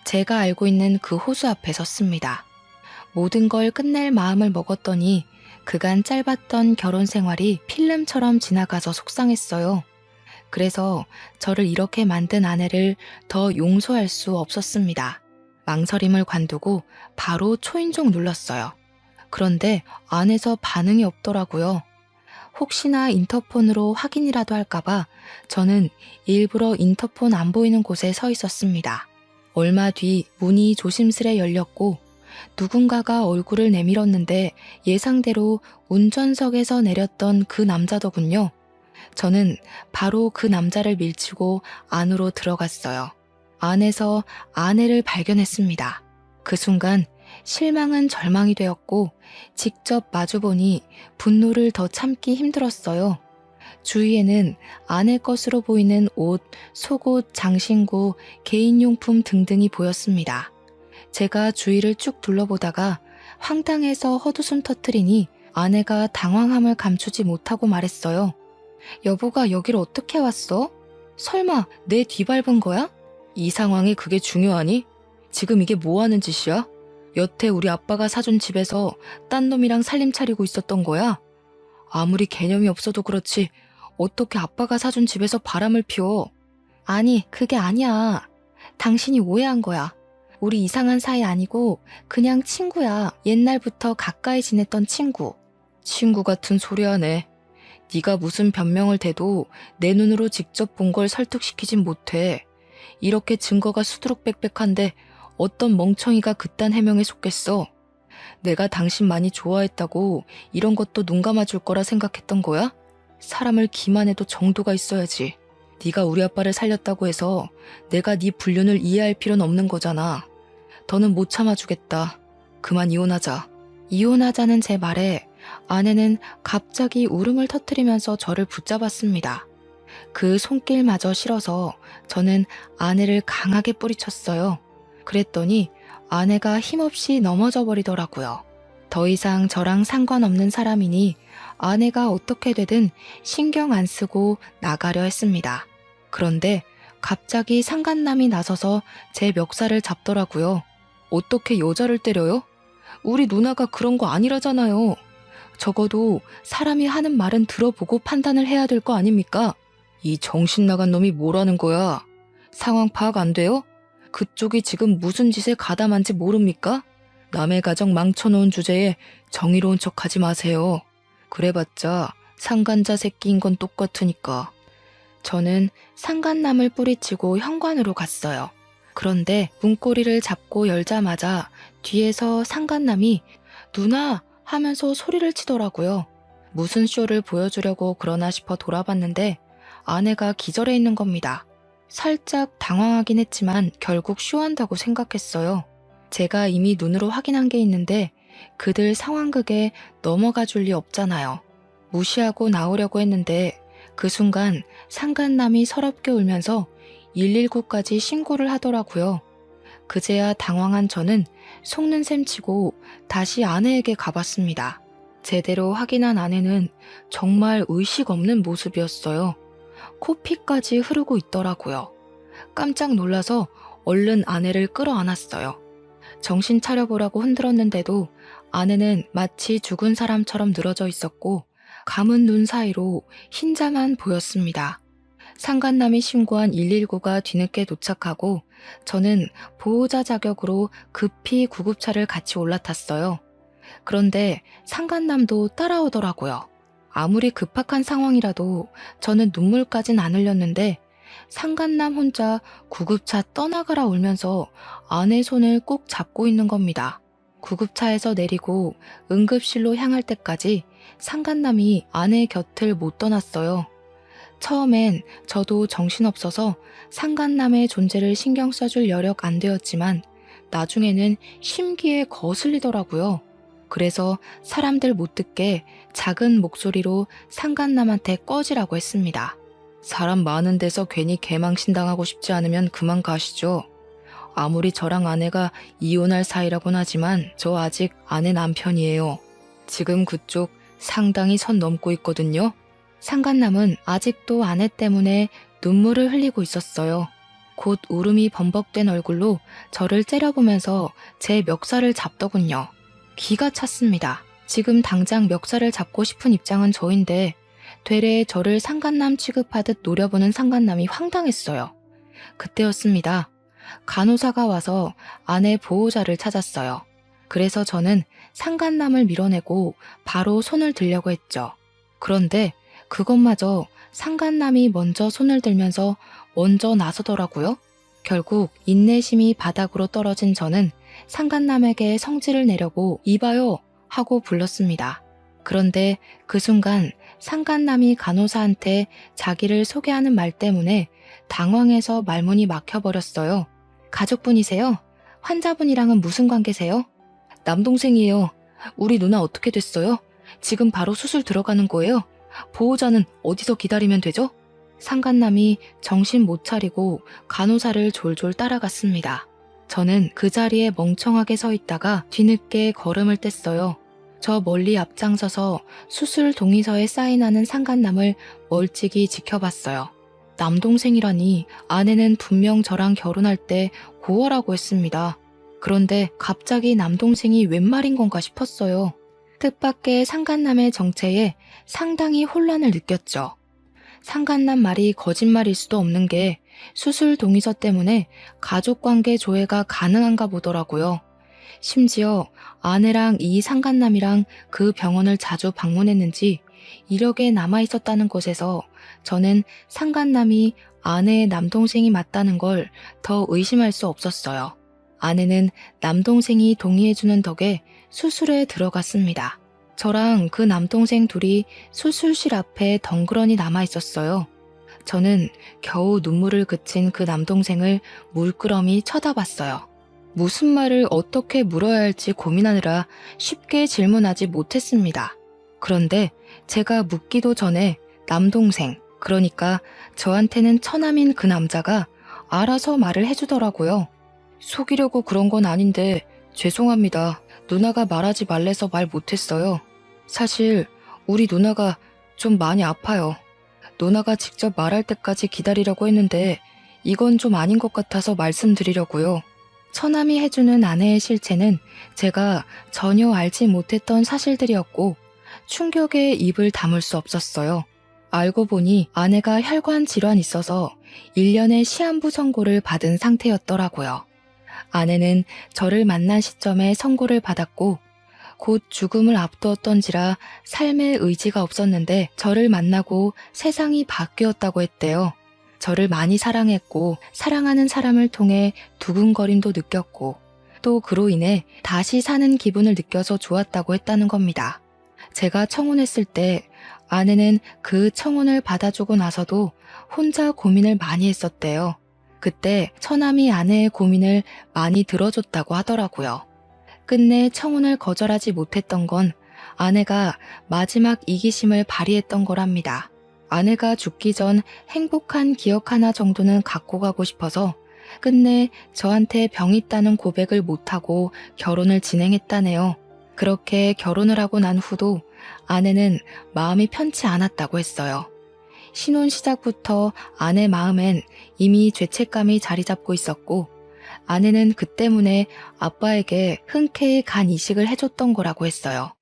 제가 알고 있는 그 호수 앞에 섰습니다. 모든 걸 끝낼 마음을 먹었더니 그간 짧았던 결혼 생활이 필름처럼 지나가서 속상했어요. 그래서 저를 이렇게 만든 아내를 더 용서할 수 없었습니다. 망설임을 관두고 바로 초인종 눌렀어요. 그런데 안에서 반응이 없더라고요. 혹시나 인터폰으로 확인이라도 할까봐 저는 일부러 인터폰 안 보이는 곳에 서 있었습니다. 얼마 뒤 문이 조심스레 열렸고 누군가가 얼굴을 내밀었는데 예상대로 운전석에서 내렸던 그 남자더군요. 저는 바로 그 남자를 밀치고 안으로 들어갔어요. 안에서 아내를 발견했습니다. 그 순간 실망은 절망이 되었고 직접 마주보니 분노를 더 참기 힘들었어요. 주위에는 아내 것으로 보이는 옷, 속옷, 장신구, 개인용품 등등이 보였습니다. 제가 주위를 쭉 둘러보다가 황당해서 헛웃음 터뜨리니 아내가 당황함을 감추지 못하고 말했어요. 여보가 여길 어떻게 왔어? 설마 내 뒤밟은 거야? 이 상황에 그게 중요하니? 지금 이게 뭐 하는 짓이야? 여태 우리 아빠가 사준 집에서 딴 놈이랑 살림 차리고 있었던 거야? 아무리 개념이 없어도 그렇지 어떻게 아빠가 사준 집에서 바람을 피워? 아니, 그게 아니야. 당신이 오해한 거야. 우리 이상한 사이 아니고 그냥 친구야. 옛날부터 가까이 지냈던 친구. 친구 같은 소리 하네. 네가 무슨 변명을 대도 내 눈으로 직접 본 걸 설득시키진 못해. 이렇게 증거가 수두룩빽빽한데 어떤 멍청이가 그딴 해명에 속겠어. 내가 당신 많이 좋아했다고 이런 것도 눈 감아줄 거라 생각했던 거야? 사람을 기만해도 정도가 있어야지. 네가 우리 아빠를 살렸다고 해서 내가 네 불륜을 이해할 필요는 없는 거잖아. 더는 못 참아주겠다. 그만 이혼하자. 이혼하자는 제 말에 아내는 갑자기 울음을 터뜨리면서 저를 붙잡았습니다. 그 손길마저 싫어서 저는 아내를 강하게 뿌리쳤어요. 그랬더니 아내가 힘없이 넘어져 버리더라고요. 더 이상 저랑 상관없는 사람이니 아내가 어떻게 되든 신경 안 쓰고 나가려 했습니다. 그런데 갑자기 상간남이 나서서 제 멱살을 잡더라고요. 어떻게 여자를 때려요? 우리 누나가 그런 거 아니라잖아요. 적어도 사람이 하는 말은 들어보고 판단을 해야 될 거 아닙니까? 이 정신 나간 놈이 뭐라는 거야? 상황 파악 안 돼요? 그쪽이 지금 무슨 짓에 가담한지 모릅니까? 남의 가정 망쳐놓은 주제에 정의로운 척하지 마세요. 그래봤자 상간자 새끼인 건 똑같으니까. 저는 상간남을 뿌리치고 현관으로 갔어요. 그런데 문고리를 잡고 열자마자 뒤에서 상간남이 누나 하면서 소리를 치더라고요. 무슨 쇼를 보여주려고 그러나 싶어 돌아봤는데 아내가 기절해 있는 겁니다. 살짝 당황하긴 했지만 결국 쇼한다고 생각했어요. 제가 이미 눈으로 확인한 게 있는데 그들 상황극에 넘어가 줄 리 없잖아요. 무시하고 나오려고 했는데 그 순간 상간남이 서럽게 울면서 119까지 신고를 하더라고요. 그제야 당황한 저는 속는 셈 치고 다시 아내에게 가봤습니다. 제대로 확인한 아내는 정말 의식 없는 모습이었어요. 코피까지 흐르고 있더라고요. 깜짝 놀라서 얼른 아내를 끌어안았어요. 정신 차려보라고 흔들었는데도 아내는 마치 죽은 사람처럼 늘어져 있었고 감은 눈 사이로 흰자만 보였습니다. 상간남이 신고한 119가 뒤늦게 도착하고 저는 보호자 자격으로 급히 구급차를 같이 올라탔어요. 그런데 상간남도 따라오더라고요. 아무리 급박한 상황이라도 저는 눈물까진 안 흘렸는데 상간남 혼자 구급차 떠나가라 울면서 아내 손을 꼭 잡고 있는 겁니다. 구급차에서 내리고 응급실로 향할 때까지 상간남이 아내 곁을 못 떠났어요. 처음엔 저도 정신없어서 상간남의 존재를 신경 써줄 여력 안 되었지만 나중에는 심기에 거슬리더라고요. 그래서 사람들 못 듣게 작은 목소리로 상간남한테 꺼지라고 했습니다. 사람 많은 데서 괜히 개망신당하고 싶지 않으면 그만 가시죠. 아무리 저랑 아내가 이혼할 사이라곤 하지만 저 아직 아내 남편이에요. 지금 그쪽 상당히 선 넘고 있거든요. 상간남은 아직도 아내 때문에 눈물을 흘리고 있었어요. 곧 울음이 범벅된 얼굴로 저를 째려보면서 제 멱살을 잡더군요. 기가 찼습니다. 지금 당장 멱살을 잡고 싶은 입장은 저인데 되레 저를 상간남 취급하듯 노려보는 상간남이 황당했어요. 그때였습니다. 간호사가 와서 아내 보호자를 찾았어요. 그래서 저는 상간남을 밀어내고 바로 손을 들려고 했죠. 그런데 그것마저 상간남이 먼저 손을 들면서 먼저 나서더라고요. 결국 인내심이 바닥으로 떨어진 저는 상간남에게 성질을 내려고 이봐요 하고 불렀습니다. 그런데 그 순간 상간남이 간호사한테 자기를 소개하는 말 때문에 당황해서 말문이 막혀버렸어요. 가족분이세요? 환자분이랑은 무슨 관계세요? 남동생이에요. 우리 누나 어떻게 됐어요? 지금 바로 수술 들어가는 거예요? 보호자는 어디서 기다리면 되죠? 상간남이 정신 못 차리고 간호사를 졸졸 따라갔습니다. 저는 그 자리에 멍청하게 서 있다가 뒤늦게 걸음을 뗐어요. 저 멀리 앞장서서 수술 동의서에 사인하는 상간남을 멀찍이 지켜봤어요. 남동생이라니 아내는 분명 저랑 결혼할 때 고어라고 했습니다. 그런데 갑자기 남동생이 웬 말인 건가 싶었어요. 뜻밖의 상간남의 정체에 상당히 혼란을 느꼈죠. 상간남 말이 거짓말일 수도 없는 게 수술 동의서 때문에 가족관계 조회가 가능한가 보더라고요. 심지어 아내랑 이 상간남이랑 그 병원을 자주 방문했는지 이력에 남아있었다는 것에서 저는 상간남이 아내의 남동생이 맞다는 걸 더 의심할 수 없었어요. 아내는 남동생이 동의해주는 덕에 수술에 들어갔습니다. 저랑 그 남동생 둘이 수술실 앞에 덩그러니 남아있었어요. 저는 겨우 눈물을 그친 그 남동생을 물끄러미 쳐다봤어요. 무슨 말을 어떻게 물어야 할지 고민하느라 쉽게 질문하지 못했습니다. 그런데 제가 묻기도 전에 남동생, 그러니까 저한테는 처남인 그 남자가 알아서 말을 해주더라고요. 속이려고 그런 건 아닌데 죄송합니다. 누나가 말하지 말래서 말 못했어요. 사실 우리 누나가 좀 많이 아파요. 누나가 직접 말할 때까지 기다리려고 했는데 이건 좀 아닌 것 같아서 말씀드리려고요. 처남이 해주는 아내의 실체는 제가 전혀 알지 못했던 사실들이었고 충격에 입을 다물 수 없었어요. 알고 보니 아내가 혈관 질환이 있어서 1년의 시한부 선고를 받은 상태였더라고요. 아내는 저를 만난 시점에 선고를 받았고 곧 죽음을 앞두었던지라 삶의 의지가 없었는데 저를 만나고 세상이 바뀌었다고 했대요. 저를 많이 사랑했고 사랑하는 사람을 통해 두근거림도 느꼈고 또 그로 인해 다시 사는 기분을 느껴서 좋았다고 했다는 겁니다. 제가 청혼했을 때 아내는 그 청혼을 받아주고 나서도 혼자 고민을 많이 했었대요. 그때 처남이 아내의 고민을 많이 들어줬다고 하더라고요. 끝내 청혼을 거절하지 못했던 건 아내가 마지막 이기심을 발휘했던 거랍니다. 아내가 죽기 전 행복한 기억 하나 정도는 갖고 가고 싶어서 끝내 저한테 병이 있다는 고백을 못하고 결혼을 진행했다네요. 그렇게 결혼을 하고 난 후도 아내는 마음이 편치 않았다고 했어요. 신혼 시작부터 아내 마음엔 이미 죄책감이 자리 잡고 있었고 아내는 그 때문에 아빠에게 흔쾌히 간 이식을 해줬던 거라고 했어요.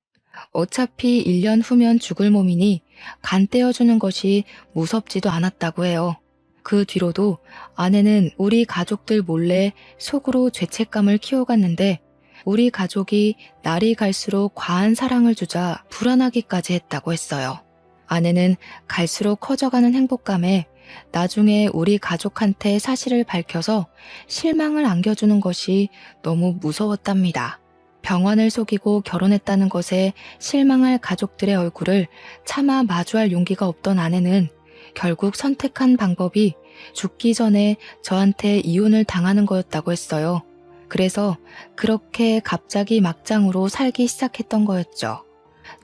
어차피 1년 후면 죽을 몸이니 간 떼어주는 것이 무섭지도 않았다고 해요. 그 뒤로도 아내는 우리 가족들 몰래 속으로 죄책감을 키워갔는데 우리 가족이 날이 갈수록 과한 사랑을 주자 불안하기까지 했다고 했어요. 아내는 갈수록 커져가는 행복감에 나중에 우리 가족한테 사실을 밝혀서 실망을 안겨주는 것이 너무 무서웠답니다. 병환을 속이고 결혼했다는 것에 실망할 가족들의 얼굴을 차마 마주할 용기가 없던 아내는 결국 선택한 방법이 죽기 전에 저한테 이혼을 당하는 거였다고 했어요. 그래서 그렇게 갑자기 막장으로 살기 시작했던 거였죠.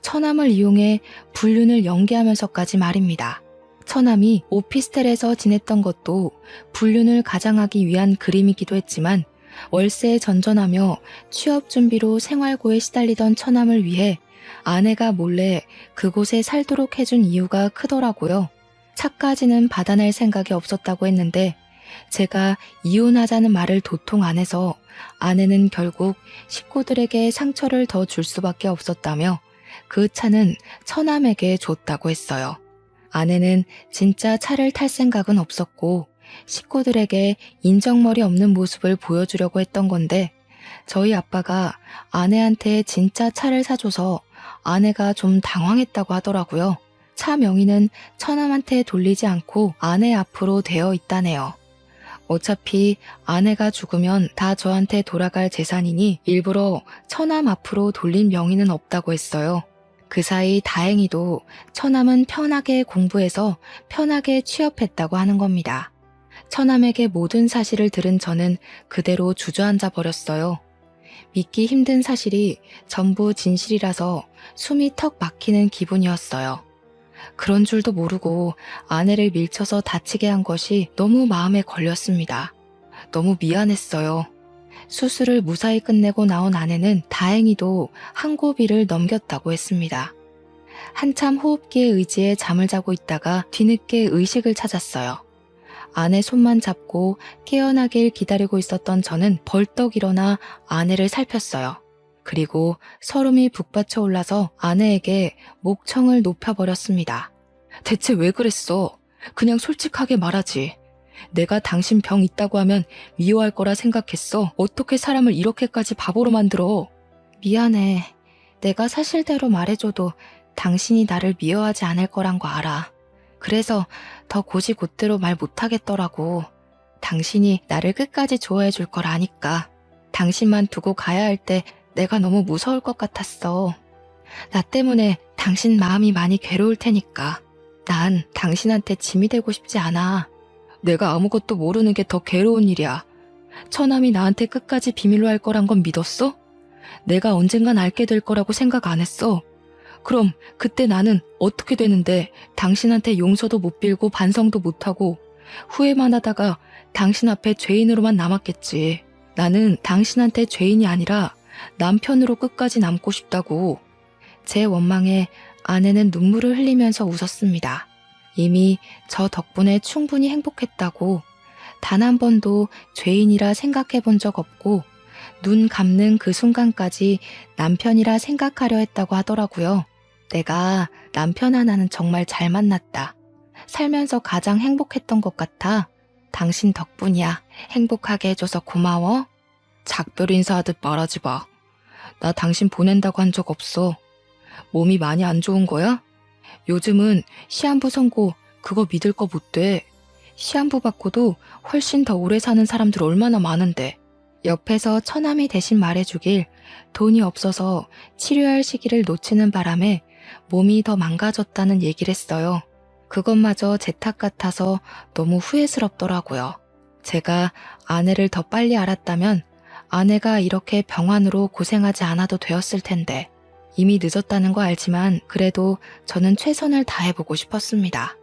처남을 이용해 불륜을 연기하면서까지 말입니다. 처남이 오피스텔에서 지냈던 것도 불륜을 가장하기 위한 그림이기도 했지만 월세에 전전하며 취업 준비로 생활고에 시달리던 처남을 위해 아내가 몰래 그곳에 살도록 해준 이유가 크더라고요. 차까지는 받아낼 생각이 없었다고 했는데 제가 이혼하자는 말을 도통 안 해서 아내는 결국 식구들에게 상처를 더 줄 수밖에 없었다며 그 차는 처남에게 줬다고 했어요. 아내는 진짜 차를 탈 생각은 없었고 식구들에게 인정머리 없는 모습을 보여주려고 했던 건데 저희 아빠가 아내한테 진짜 차를 사줘서 아내가 좀 당황했다고 하더라고요. 차 명의는 처남한테 돌리지 않고 아내 앞으로 되어 있다네요. 어차피 아내가 죽으면 다 저한테 돌아갈 재산이니 일부러 처남 앞으로 돌린 명의는 없다고 했어요. 그 사이 다행히도 처남은 편하게 공부해서 편하게 취업했다고 하는 겁니다. 처남에게 모든 사실을 들은 저는 그대로 주저앉아 버렸어요. 믿기 힘든 사실이 전부 진실이라서 숨이 턱 막히는 기분이었어요. 그런 줄도 모르고 아내를 밀쳐서 다치게 한 것이 너무 마음에 걸렸습니다. 너무 미안했어요. 수술을 무사히 끝내고 나온 아내는 다행히도 한 고비를 넘겼다고 했습니다. 한참 호흡기에 의지해 잠을 자고 있다가 뒤늦게 의식을 찾았어요. 아내 손만 잡고 깨어나길 기다리고 있었던 저는 벌떡 일어나 아내를 살폈어요. 그리고 서름이 북받쳐 올라서 아내에게 목청을 높여버렸습니다. 대체 왜 그랬어? 그냥 솔직하게 말하지. 내가 당신 병 있다고 하면 미워할 거라 생각했어. 어떻게 사람을 이렇게까지 바보로 만들어? 미안해. 내가 사실대로 말해줘도 당신이 나를 미워하지 않을 거란 거 알아. 그래서 더 곧이곧대로 말 못하겠더라고. 당신이 나를 끝까지 좋아해 줄 걸 아니까. 당신만 두고 가야 할 때 내가 너무 무서울 것 같았어. 나 때문에 당신 마음이 많이 괴로울 테니까. 난 당신한테 짐이 되고 싶지 않아. 내가 아무것도 모르는 게 더 괴로운 일이야. 처남이 나한테 끝까지 비밀로 할 거란 건 믿었어? 내가 언젠간 알게 될 거라고 생각 안 했어. 그럼 그때 나는 어떻게 되는데 당신한테 용서도 못 빌고 반성도 못하고 후회만 하다가 당신 앞에 죄인으로만 남았겠지. 나는 당신한테 죄인이 아니라 남편으로 끝까지 남고 싶다고. 제 원망에 아내는 눈물을 흘리면서 웃었습니다. 이미 저 덕분에 충분히 행복했다고, 단 한 번도 죄인이라 생각해 본 적 없고 눈 감는 그 순간까지 남편이라 생각하려 했다고 하더라고요. 내가 남편 하나는 정말 잘 만났다. 살면서 가장 행복했던 것 같아. 당신 덕분이야. 행복하게 해줘서 고마워. 작별 인사하듯 말하지 마. 나 당신 보낸다고 한 적 없어. 몸이 많이 안 좋은 거야? 요즘은 시한부 선고 그거 믿을 거 못 돼. 시한부 받고도 훨씬 더 오래 사는 사람들 얼마나 많은데. 옆에서 처남이 대신 말해주길 돈이 없어서 치료할 시기를 놓치는 바람에 몸이 더 망가졌다는 얘기를 했어요. 그것마저 제 탓 같아서 너무 후회스럽더라고요. 제가 아내를 더 빨리 알았다면 아내가 이렇게 병환으로 고생하지 않아도 되었을 텐데. 이미 늦었다는 거 알지만 그래도 저는 최선을 다해보고 싶었습니다.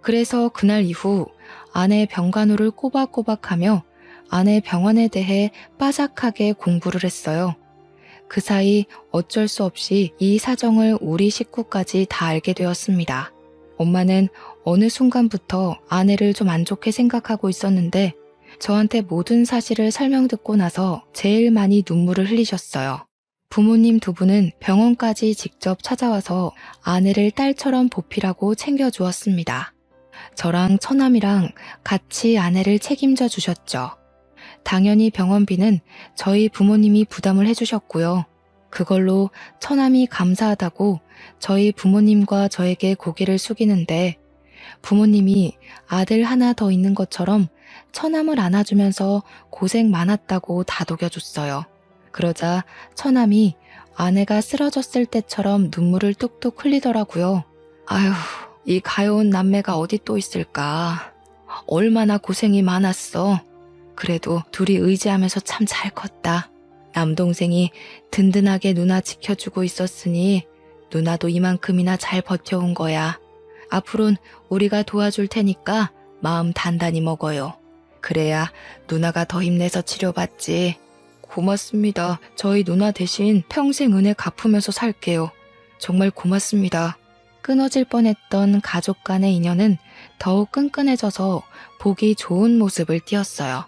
그래서 그날 이후 아내 병간호를 꼬박꼬박하며 아내 병원에 대해 빠삭하게 공부를 했어요. 그 사이 어쩔 수 없이 이 사정을 우리 식구까지 다 알게 되었습니다. 엄마는 어느 순간부터 아내를 좀 안 좋게 생각하고 있었는데 저한테 모든 사실을 설명 듣고 나서 제일 많이 눈물을 흘리셨어요. 부모님 두 분은 병원까지 직접 찾아와서 아내를 딸처럼 보필하고 챙겨주었습니다. 저랑 처남이랑 같이 아내를 책임져 주셨죠. 당연히 병원비는 저희 부모님이 부담을 해주셨고요. 그걸로 처남이 감사하다고 저희 부모님과 저에게 고개를 숙이는데 부모님이 아들 하나 더 있는 것처럼 처남을 안아주면서 고생 많았다고 다독여줬어요. 그러자 처남이 아내가 쓰러졌을 때처럼 눈물을 뚝뚝 흘리더라고요. 아휴, 이 가여운 남매가 어디 또 있을까. 얼마나 고생이 많았어. 그래도 둘이 의지하면서 참 잘 컸다. 남동생이 든든하게 누나 지켜주고 있었으니 누나도 이만큼이나 잘 버텨온 거야. 앞으론 우리가 도와줄 테니까 마음 단단히 먹어요. 그래야 누나가 더 힘내서 치료받지. 고맙습니다. 저희 누나 대신 평생 은혜 갚으면서 살게요. 정말 고맙습니다. 끊어질 뻔했던 가족 간의 인연은 더욱 끈끈해져서 보기 좋은 모습을 띄었어요.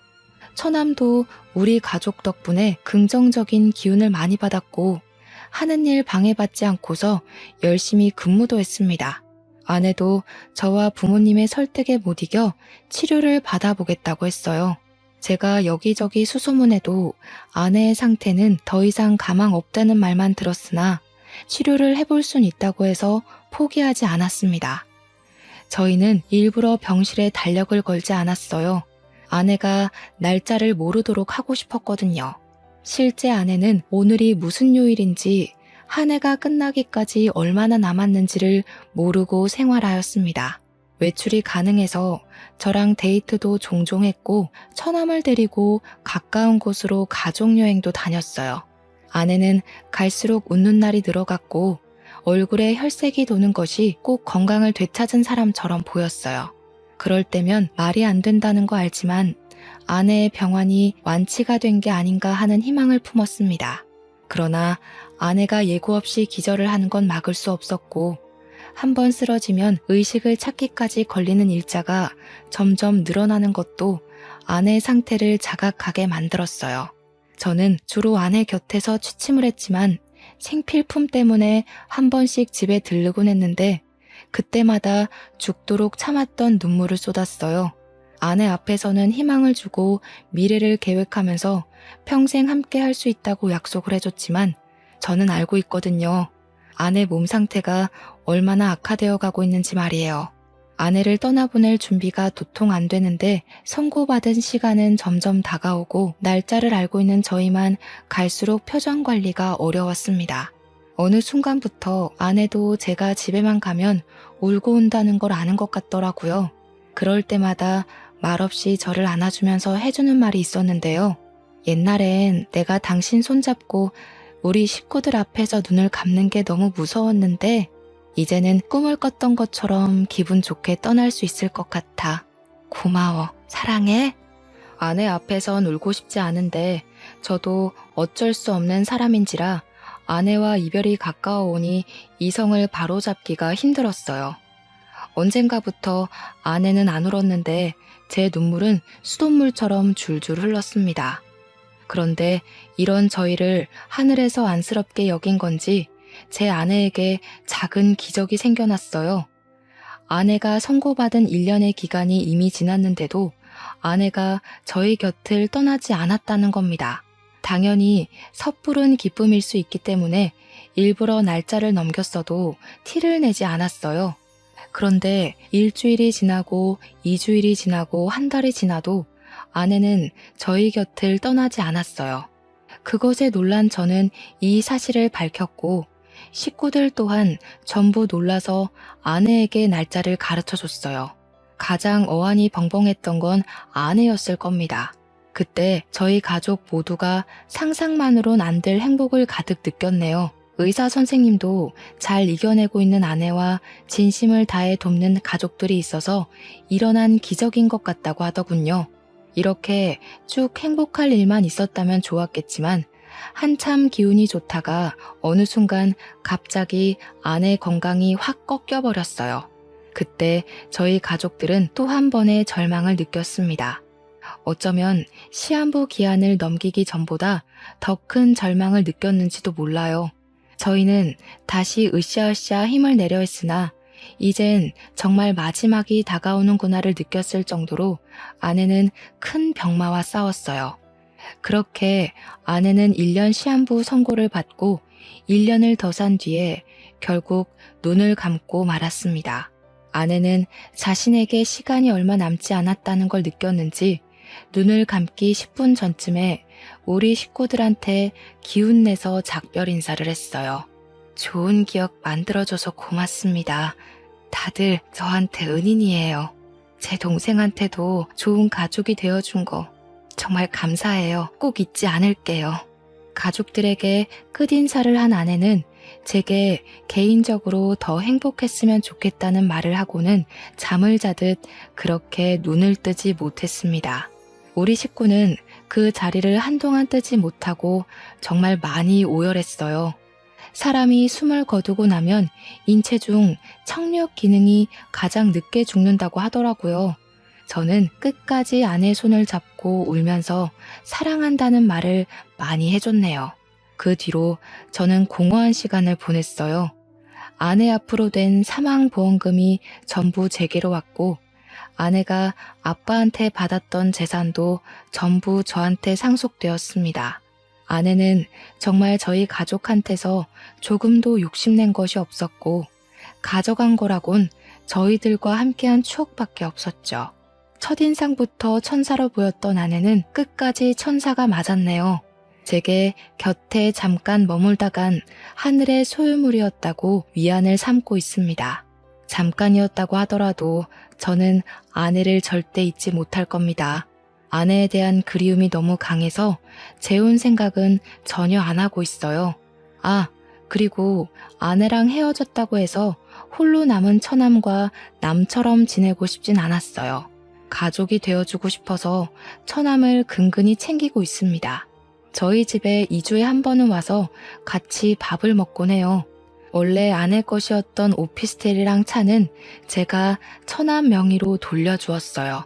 처남도 우리 가족 덕분에 긍정적인 기운을 많이 받았고 하는 일 방해받지 않고서 열심히 근무도 했습니다. 아내도 저와 부모님의 설득에 못 이겨 치료를 받아보겠다고 했어요. 제가 여기저기 수소문해도 아내의 상태는 더 이상 가망 없다는 말만 들었으나 치료를 해볼 순 있다고 해서 포기하지 않았습니다. 저희는 일부러 병실에 달력을 걸지 않았어요. 아내가 날짜를 모르도록 하고 싶었거든요. 실제 아내는 오늘이 무슨 요일인지 한 해가 끝나기까지 얼마나 남았는지를 모르고 생활하였습니다. 외출이 가능해서 저랑 데이트도 종종 했고 처남을 데리고 가까운 곳으로 가족여행도 다녔어요. 아내는 갈수록 웃는 날이 늘어갔고 얼굴에 혈색이 도는 것이 꼭 건강을 되찾은 사람처럼 보였어요. 그럴 때면 말이 안 된다는 거 알지만 아내의 병환이 완치가 된 게 아닌가 하는 희망을 품었습니다. 그러나 아내가 예고 없이 기절을 하는 건 막을 수 없었고 한 번 쓰러지면 의식을 찾기까지 걸리는 일자가 점점 늘어나는 것도 아내의 상태를 자각하게 만들었어요. 저는 주로 아내 곁에서 취침을 했지만 생필품 때문에 한 번씩 집에 들르곤 했는데 그때마다 죽도록 참았던 눈물을 쏟았어요. 아내 앞에서는 희망을 주고 미래를 계획하면서 평생 함께 할 수 있다고 약속을 해줬지만 저는 알고 있거든요. 아내 몸 상태가 얼마나 악화되어 가고 있는지 말이에요. 아내를 떠나보낼 준비가 도통 안 되는데 선고받은 시간은 점점 다가오고 날짜를 알고 있는 저희만 갈수록 표정 관리가 어려웠습니다. 어느 순간부터 아내도 제가 집에만 가면 울고 온다는 걸 아는 것 같더라고요. 그럴 때마다 말없이 저를 안아주면서 해주는 말이 있었는데요. 옛날엔 내가 당신 손잡고 우리 식구들 앞에서 눈을 감는 게 너무 무서웠는데 이제는 꿈을 꿨던 것처럼 기분 좋게 떠날 수 있을 것 같아. 고마워. 사랑해. 아내 앞에선 울고 싶지 않은데 저도 어쩔 수 없는 사람인지라 아내와 이별이 가까워 오니 이성을 바로잡기가 힘들었어요. 언젠가부터 아내는 안 울었는데 제 눈물은 수돗물처럼 줄줄 흘렀습니다. 그런데 이런 저희를 하늘에서 안쓰럽게 여긴 건지 제 아내에게 작은 기적이 생겨났어요. 아내가 선고받은 1년의 기간이 이미 지났는데도 아내가 저희 곁을 떠나지 않았다는 겁니다. 당연히 섣부른 기쁨일 수 있기 때문에 일부러 날짜를 넘겼어도 티를 내지 않았어요. 그런데 일주일이 지나고 2주일이 지나고 한 달이 지나도 아내는 저희 곁을 떠나지 않았어요. 그것에 놀란 저는 이 사실을 밝혔고 식구들 또한 전부 놀라서 아내에게 날짜를 가르쳐줬어요. 가장 어안이 벙벙했던 건 아내였을 겁니다. 그때 저희 가족 모두가 상상만으론 안 될 행복을 가득 느꼈네요. 의사 선생님도 잘 이겨내고 있는 아내와 진심을 다해 돕는 가족들이 있어서 일어난 기적인 것 같다고 하더군요. 이렇게 쭉 행복할 일만 있었다면 좋았겠지만 한참 기운이 좋다가 어느 순간 갑자기 아내 건강이 확 꺾여버렸어요. 그때 저희 가족들은 또 한 번의 절망을 느꼈습니다. 어쩌면 시한부 기한을 넘기기 전보다 더 큰 절망을 느꼈는지도 몰라요. 저희는 다시 으쌰으쌰 힘을 내려 했으나 이젠 정말 마지막이 다가오는구나를 느꼈을 정도로 아내는 큰 병마와 싸웠어요. 그렇게 아내는 1년 시한부 선고를 받고 1년을 더 산 뒤에 결국 눈을 감고 말았습니다. 아내는 자신에게 시간이 얼마 남지 않았다는 걸 느꼈는지 눈을 감기 10분 전쯤에 우리 식구들한테 기운내서 작별 인사를 했어요. 좋은 기억 만들어줘서 고맙습니다. 다들 저한테 은인이에요. 제 동생한테도 좋은 가족이 되어준 거 정말 감사해요. 꼭 잊지 않을게요. 가족들에게 끝인사를 한 아내는 제게 개인적으로 더 행복했으면 좋겠다는 말을 하고는 잠을 자듯 그렇게 눈을 뜨지 못했습니다. 우리 식구는 그 자리를 한동안 뜨지 못하고 정말 많이 오열했어요. 사람이 숨을 거두고 나면 인체 중 청력 기능이 가장 늦게 죽는다고 하더라고요. 저는 끝까지 아내 손을 잡고 울면서 사랑한다는 말을 많이 해줬네요. 그 뒤로 저는 공허한 시간을 보냈어요. 아내 앞으로 된 사망보험금이 전부 제게로 왔고 아내가 아빠한테 받았던 재산도 전부 저한테 상속되었습니다. 아내는 정말 저희 가족한테서 조금도 욕심낸 것이 없었고 가져간 거라곤 저희들과 함께한 추억밖에 없었죠. 첫인상부터 천사로 보였던 아내는 끝까지 천사가 맞았네요. 제게 곁에 잠깐 머물다간 하늘의 소유물이었다고 위안을 삼고 있습니다. 잠깐이었다고 하더라도 저는 아내를 절대 잊지 못할 겁니다. 아내에 대한 그리움이 너무 강해서 재혼 생각은 전혀 안 하고 있어요. 아, 그리고 아내랑 헤어졌다고 해서 홀로 남은 처남과 남처럼 지내고 싶진 않았어요. 가족이 되어주고 싶어서 처남을 근근히 챙기고 있습니다. 저희 집에 2주에 한 번은 와서 같이 밥을 먹곤 해요. 원래 아내 것이었던 오피스텔이랑 차는 제가 처남 명의로 돌려주었어요.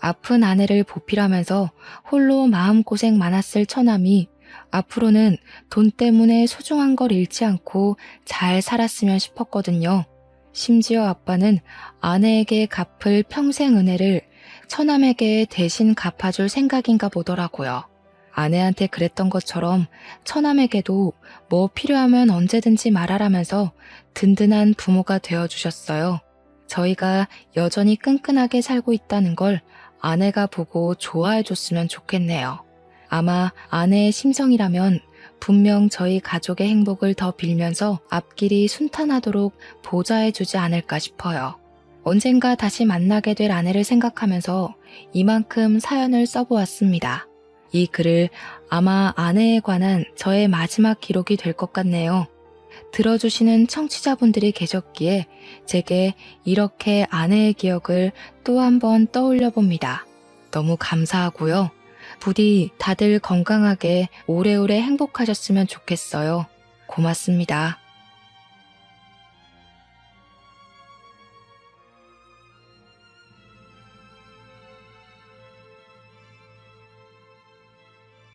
아픈 아내를 보필하면서 홀로 마음고생 많았을 처남이 앞으로는 돈 때문에 소중한 걸 잃지 않고 잘 살았으면 싶었거든요. 심지어 아빠는 아내에게 갚을 평생 은혜를 처남에게 대신 갚아줄 생각인가 보더라고요. 아내한테 그랬던 것처럼 처남에게도 뭐 필요하면 언제든지 말하라면서 든든한 부모가 되어주셨어요. 저희가 여전히 끈끈하게 살고 있다는 걸 아내가 보고 좋아해줬으면 좋겠네요. 아마 아내의 심성이라면 분명 저희 가족의 행복을 더 빌면서 앞길이 순탄하도록 보좌해주지 않을까 싶어요. 언젠가 다시 만나게 될 아내를 생각하면서 이만큼 사연을 써보았습니다. 이 글을 아마 아내에 관한 저의 마지막 기록이 될 것 같네요. 들어주시는 청취자분들이 계셨기에 제게 이렇게 아내의 기억을 또 한 번 떠올려 봅니다. 너무 감사하고요. 부디 다들 건강하게 오래오래 행복하셨으면 좋겠어요. 고맙습니다.